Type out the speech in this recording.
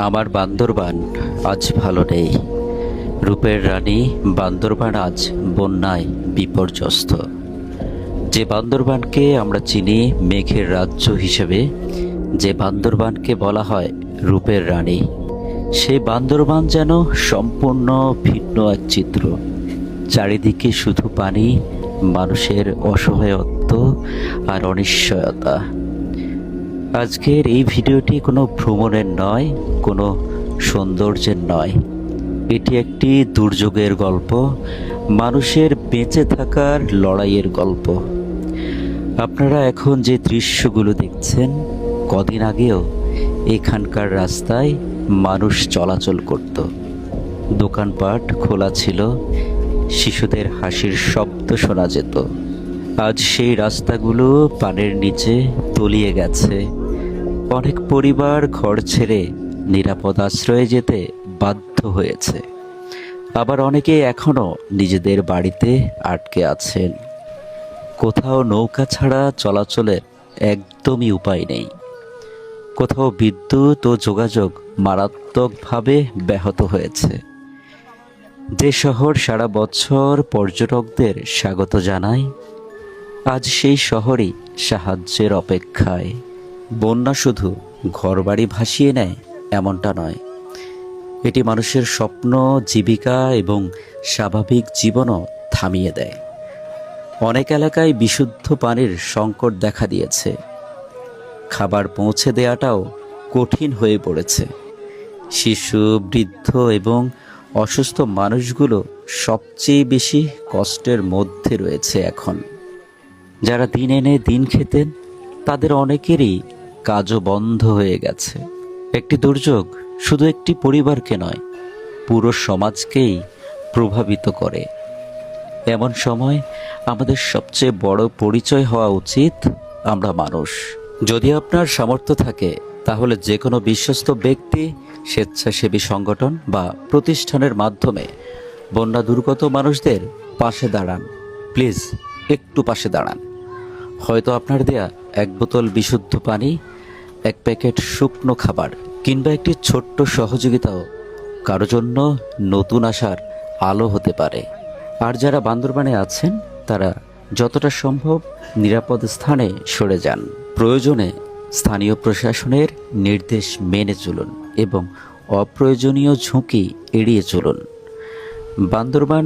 আমার বান্দরবান আজ ভালো নেই। রূপের রানী বান্দরবান আজ বন্যায় বিপর্যস্ত। যে বান্দরবানকে আমরা চিনি মেঘের রাজ্য হিসেবে, যে বান্দরবানকে বলা হয় রূপের রানী, সেই বান্দরবান যেন সম্পূর্ণ ভিন্ন এক চিত্র। চারিদিকে শুধু পানি, মানুষের অসহায়ত্ব আর অনিশ্চয়তা। আজকের এই ভিডিওটি কোনো ভ্রমণের নয়, কোনো সৌন্দর্যের নয়। এটি একটি দুর্যোগের গল্প, মানুষের বেঁচে থাকার লড়াইয়ের গল্প। আপনারা এখন যে দৃশ্যগুলো দেখছেন, কদিন আগেও এখানকার রাস্তায় মানুষ চলাচল করত। দোকানপাট খোলা ছিল, শিশুদের হাসির শব্দ শোনা যেত। আজ সেই রাস্তাগুলো পানির নিচে তলিয়ে গেছে। অনেক পরিবার ঘর ছেড়ে নিরাপদ আশ্রয়ে যেতে বাধ্য হয়েছে। আবার অনেকে এখনো নিজেদের বাড়িতে আটকে আছেন। কোথাও নৌকা ছাড়া চলাচলের একদমই উপায় নেই। কোথাও বিদ্যুৎ ও যোগাযোগ মারাত্মকভাবে ব্যাহত হয়েছে। যে শহর সারা বছর পর্যটকদের স্বাগত জানায়, আজ সেই শহরই সাহায্যের অপেক্ষায়। বন্যা শুধু ঘরবাড়ি ভাসিয়ে নেয় এমনটা নয়, এটি মানুষের স্বপ্ন, জীবিকা এবং স্বাভাবিক জীবনও থামিয়ে দেয়। অনেক এলাকায় বিশুদ্ধ পানির সংকট দেখা দিয়েছে। খাবার পৌঁছে দেওয়াটাও কঠিন হয়ে পড়েছে। শিশু, বৃদ্ধ এবং অসুস্থ মানুষগুলো সবচেয়ে বেশি কষ্টের মধ্যে রয়েছে এখন। যারা দিন এনে দিন খেতেন, তাদের অনেকেরই কাজও বন্ধ হয়ে গেছে। একটি দুর্যোগ শুধু একটি পরিবারকে নয়, পুরো সমাজকেই প্রভাবিত করে। এমন সময় আমাদের সবচেয়ে বড় পরিচয় হওয়া উচিত আমরা মানুষ। যদি আপনার সামর্থ্য থাকে, তাহলে যে কোনো বিশ্বস্ত ব্যক্তি, স্বেচ্ছাসেবী সংগঠন বা প্রতিষ্ঠানের মাধ্যমে বন্যা দুর্গত মানুষদের পাশে দাঁড়ান। প্লিজ একটু পাশে দাঁড়ান। হয়তো আপনার দেয়া এক বোতল বিশুদ্ধ পানি, এক প্যাকেট শুকনো খাবার কিংবা একটি ছোট্ট সহযোগিতাও কারো জন্য নতুন আশার আলো হতে পারে। আর যারা বান্দরবানে আছেন, তারা যতটা সম্ভব নিরাপদ স্থানে সরে যান। প্রয়োজনে স্থানীয় প্রশাসনের নির্দেশ মেনে চলুন এবং অপ্রয়োজনীয় ঝুঁকি এড়িয়ে চলুন। বান্দরবান